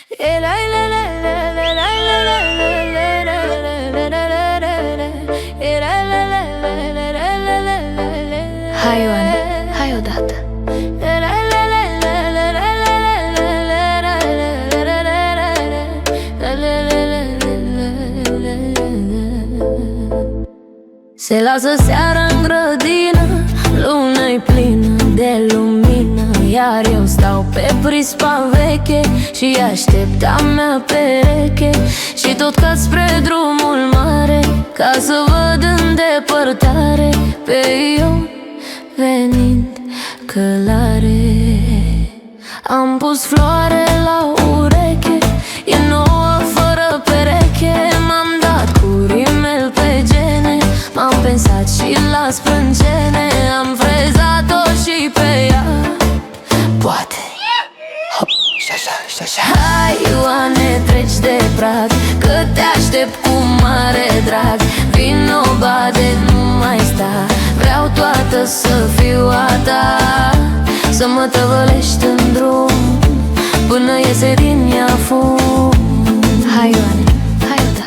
Hai Ioane, hai odată. Se lasă seara în grădină, luna-i plină de lumină, iar eu stau pe prispa veche și aștept a mea pereche. Și tot cad spre drumul mare, ca să văd în depărtare pe Ion venind călare. Am pus floare la ureche, e nouă fără pereche. M-am dat cu rimel pe gene, m-am pensat și la sprâncene. Am frezat-o și pe ea, poate. Hop, și așa, și așa. Hai Ioane, treci de prag, că te aștept cu mare drag. Vino, bade, nu mai sta, vreau toată să fiu a ta. Să mă tăvălești în drum până iese din ea fum. Hai Ioane, hai odată.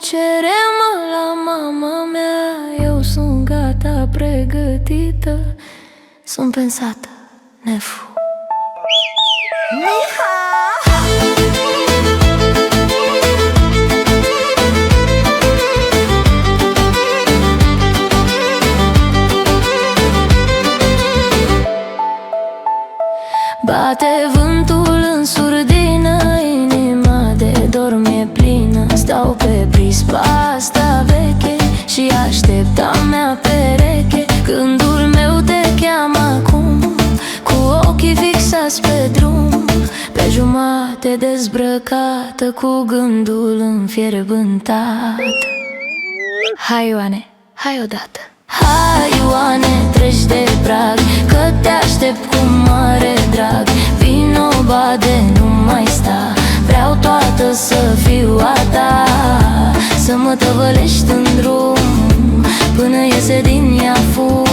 Cere-mă la mama mea, eu sunt gata, pregătită, sunt pensată, nefu. Bate vântul în surdină, inima de dor mi-e plină. Stau pe prispa asta veche și aștept a mea pereche. Gândul meu te cheamă acum, cu ochii fixați pe drum, pe jumate dezbrăcată, cu gândul înfierbântat. Hai Ioane, hai odată. Hai Ioane, treci de prag, că te aștept cu mare drag. Vino, bade, nu mai sta, vreau toată să fiu a ta. Să mă tăvălești în drum până iese din ea fum.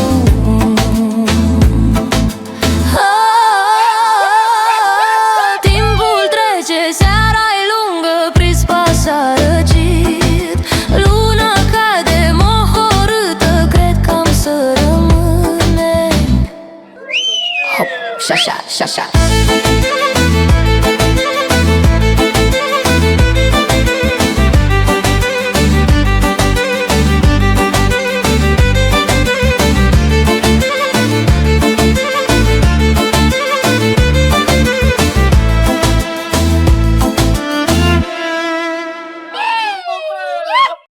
Timpul trece, seara-i lungă, prispa s-a răcit. Luna cade mohorâtă, cred că am să rămânem. Hop, și așa, și așa.